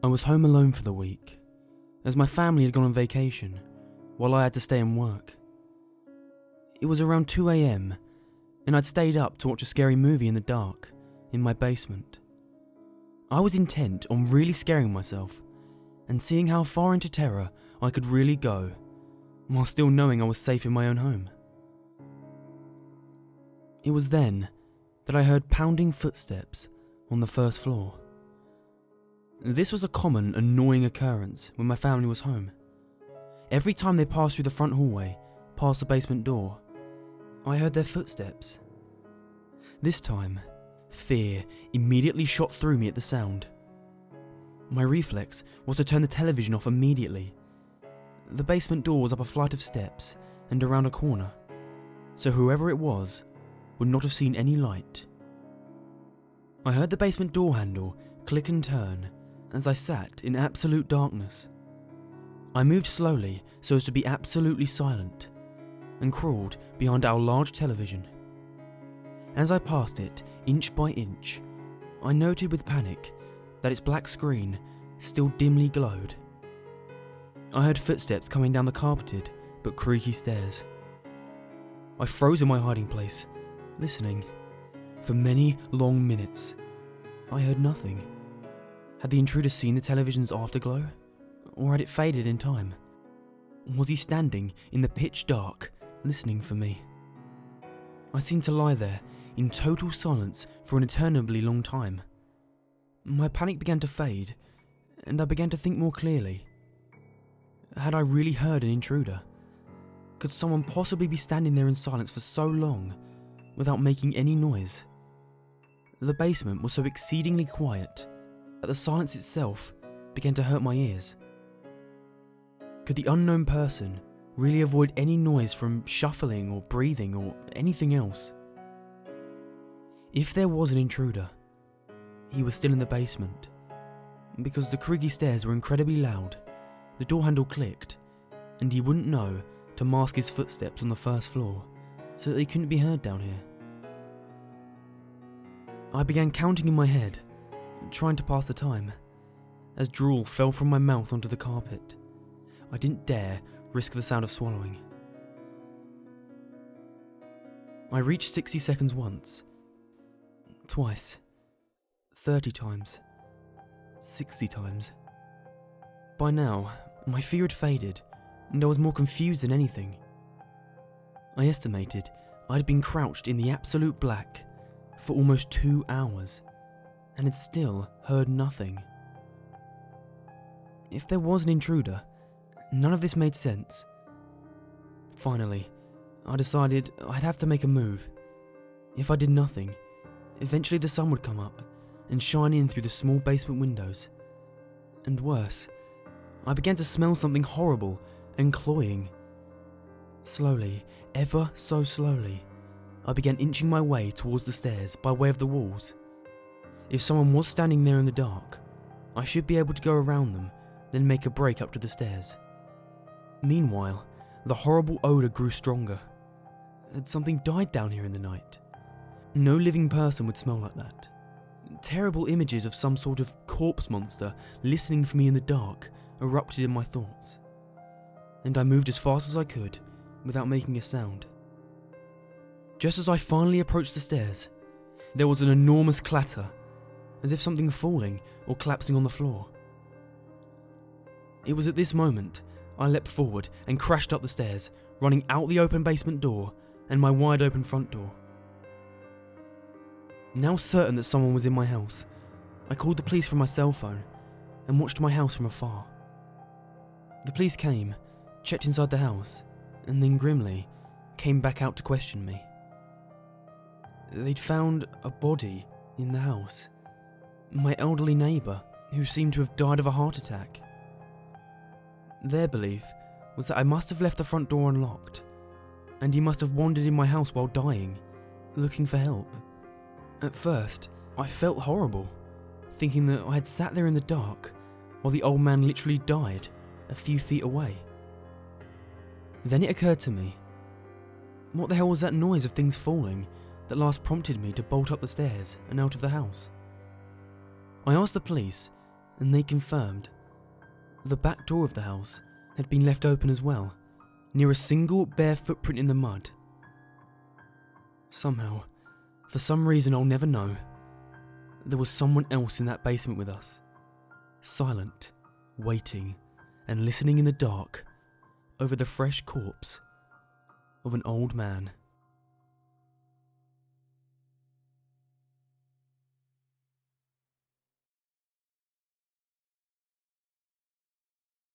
I was home alone for the week, as my family had gone on vacation, while I had to stay and work. It was around 2 a.m, and I'd stayed up to watch a scary movie in the dark, in my basement. I was intent on really scaring myself, and seeing how far into terror I could really go, while still knowing I was safe in my own home. It was then that I heard pounding footsteps on the first floor. This was a common, annoying occurrence when my family was home. Every time they passed through the front hallway, past the basement door, I heard their footsteps. This time, fear immediately shot through me at the sound. My reflex was to turn the television off immediately. The basement door was up a flight of steps and around a corner, so whoever it was would not have seen any light. I heard the basement door handle click and turn as I sat in absolute darkness. I moved slowly so as to be absolutely silent and crawled behind our large television. As I passed it, inch by inch, I noted with panic that its black screen still dimly glowed. I heard footsteps coming down the carpeted but creaky stairs. I froze in my hiding place, listening. For many long minutes, I heard nothing. Had the intruder seen the television's afterglow, or had it faded in time? Was he standing in the pitch dark, listening for me? I seemed to lie there in total silence for an interminably long time. My panic began to fade, and I began to think more clearly. Had I really heard an intruder? Could someone possibly be standing there in silence for so long, without making any noise? The basement was so exceedingly quiet that the silence itself began to hurt my ears. Could the unknown person really avoid any noise from shuffling or breathing or anything else? If there was an intruder, he was still in the basement, because the creaky stairs were incredibly loud, the door handle clicked, and he wouldn't know to mask his footsteps on the first floor so that they couldn't be heard down here. I began counting in my head, trying to pass the time, as drool fell from my mouth onto the carpet. I didn't dare risk the sound of swallowing. I reached 60 seconds once, twice, 30 times, 60 times. By now, my fear had faded, and I was more confused than anything. I estimated I had been crouched in the absolute black for almost 2 hours, and had still heard nothing. If there was an intruder, none of this made sense. Finally, I decided I'd have to make a move. If I did nothing, eventually the sun would come up and shine in through the small basement windows. And worse, I began to smell something horrible and cloying. Slowly, ever so slowly, I began inching my way towards the stairs by way of the walls. If someone was standing there in the dark, I should be able to go around them, then make a break up to the stairs. Meanwhile, the horrible odour grew stronger. Had something died down here in the night? No living person would smell like that. Terrible images of some sort of corpse monster listening for me in the dark erupted in my thoughts, and I moved as fast as I could without making a sound. Just as I finally approached the stairs, there was an enormous clatter, as if something falling or collapsing on the floor. It was at this moment I leapt forward and crashed up the stairs, running out the open basement door and my wide open front door. Now certain that someone was in my house, I called the police from my cell phone and watched my house from afar. The police came, checked inside the house, and then grimly came back out to question me. They'd found a body in the house, my elderly neighbour who seemed to have died of a heart attack. Their belief was that I must have left the front door unlocked, and he must have wandered in my house while dying, looking for help. At first, I felt horrible, thinking that I had sat there in the dark while the old man literally died a few feet away. Then it occurred to me, what the hell was that noise of things falling that last prompted me to bolt up the stairs and out of the house? I asked the police, and they confirmed the back door of the house had been left open as well, near a single bare footprint in the mud. Somehow, for some reason I'll never know, there was someone else in that basement with us, silent, waiting, and listening in the dark over the fresh corpse of an old man.